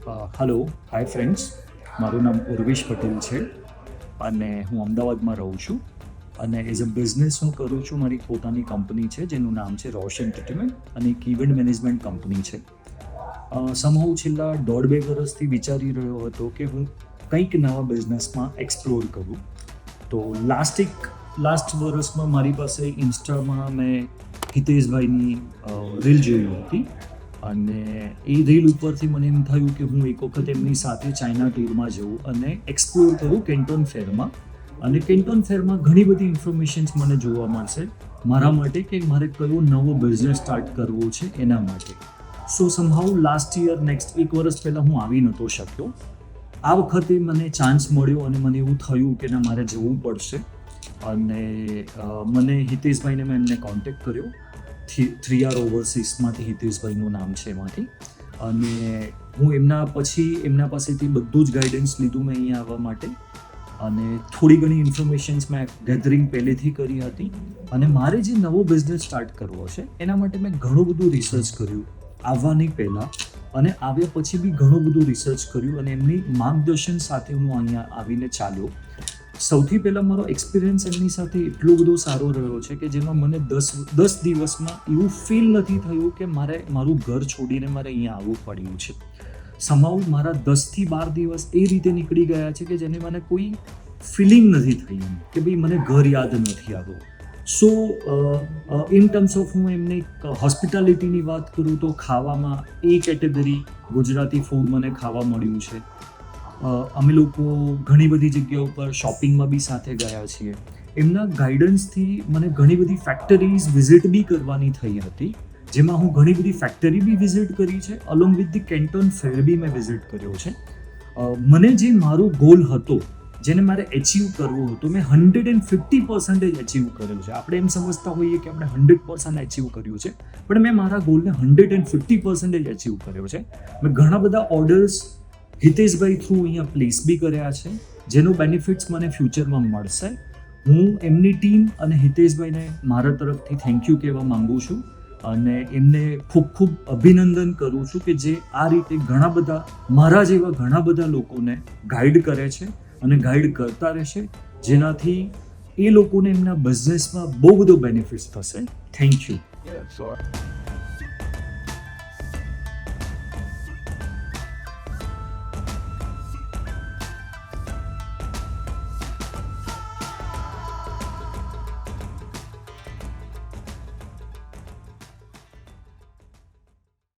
Hello, hi friends. મારું નામ ઉર્વેશ પટેલ છે અને હું અમદાવાદમાં રહું છું. અને એઝ અ બિઝનેસ હું કરું છું. મારી પોતાની કંપની છે જેનું નામ છે રોશ એન્ટરટેનમેન્ટ અને એક ઇવેન્ટ મેનેજમેન્ટ કંપની છે. સમહાઉ છેલ્લા 1.5-2 વર્ષથી વિચારી રહ્યો હતો કે હું કંઈક નવા બિઝનેસમાં એક્સપ્લોર કરું. તો લાસ્ટ વર્ષમાં મારી પાસે ઇન્સ્ટામાં મેં હિતેશભાઈની રીલ જોઈ હતી અને એ રીલ ઉપરથી મને એમ થયું કે હું એક વખત એમની સાથે ચાઇના ટૂરમાં જઉં અને એક્સપ્લોર કરું કેન્ટોન ફેરમાં. અને કેન્ટોન ફેરમાં ઘણી બધી ઇન્ફોર્મેશન્સ મને જોવા મળશે મારા માટે કે મારે કયો નવો બિઝનેસ સ્ટાર્ટ કરવો છે એના માટે. સો સમહાઉ લાસ્ટ યર એક વર્ષ પહેલાં હું આવી નહોતો શક્યો. આ વખતે મને ચાન્સ મળ્યો અને મને એવું થયું કે ના, મારે જવું પડશે. અને મને હિતેશભાઈને મેં એમને કોન્ટેક્ટ કર્યો. 3R ઓવરસીઝમાંથી હિતેશભાઈનું નામ છે એમાંથી. અને હું એમના પાસેથી બધું જ ગાઈડન્સ લીધું મેં અહીંયા આવવા માટે. અને થોડી ઘણી ઇન્ફોર્મેશન્સ મેં ગેધરિંગ પહેલેથી કરી હતી. અને મારે જે નવો બિઝનેસ સ્ટાર્ટ કરવો છે એના માટે મેં ઘણું બધું રિસર્ચ કર્યું આવવાની પહેલાં અને આવ્યા પછી બી ઘણું બધું રિસર્ચ કર્યું અને એમની માર્ગદર્શન સાથે હું અહીંયા આવીને ચાલ્યો. સૌથી પહેલાં મારો એક્સપિરિયન્સ એમની સાથે એટલો બધો સારો રહ્યો છે કે જેમાં મને 10 દિવસમાં એવું ફીલ નથી થયું કે મારું ઘર છોડીને મારે અહીંયા આવવું પડ્યું છે. સમહાઉ મારા 10થી 12 દિવસ એ રીતે નીકળી ગયા છે કે જેને મને કોઈ ફિલિંગ નથી થઈ કે ભાઈ મને ઘર યાદ નથી આવ્યું. સો ઇન ટર્મ્સ ઓફ હું એમને હોસ્પિટાલિટીની વાત કરું તો ખાવામાં એ કેટેગરી ગુજરાતી ફૂડ મને ખાવા મળ્યું છે. અમે લોકો ઘણી બધી જગ્યાઓ પર શોપિંગમાં બી સાથે ગયા છીએ. એમના ગાઈડન્સથી મને ઘણી બધી ફેક્ટરીઝ વિઝિટ બી કરવાની થઈ હતી, જેમાં હું ઘણી બધી ફેક્ટરી બી વિઝિટ કરી છે. અલોંગ વિથ ધી કેન્ટોન ફેર બી મેં વિઝિટ કર્યો છે. મને જે મારો ગોલ હતો, જેને મારે એચીવ કરવો હતો, મેં 150% એચીવ કર્યો છે. આપણે એમ સમજતા હોઈએ કે આપણે 100% એચીવ કર્યું છે, પણ મેં મારા ગોલને 150% એચીવ કર્યો છે. મેં ઘણા બધા ઓર્ડર્સ હિતેશભાઈ થ્રુ અહીંયા પ્લેસ બી કર્યા છે, જેનો બેનિફિટ્સ મને ફ્યુચરમાં મળશે. હું એમની ટીમ અને હિતેશભાઈને મારા તરફથી થેન્ક યુ કહેવા માંગુ છું અને એમને ખૂબ ખૂબ અભિનંદન કરું છું કે જે આ રીતે મારા જેવા ઘણા બધા લોકોને ગાઈડ કરે છે અને ગાઈડ કરતા રહેશે, જેનાથી એ લોકોને એમના બિઝનેસમાં બહુ બધો બેનિફિટ્સ થશે. Thank you.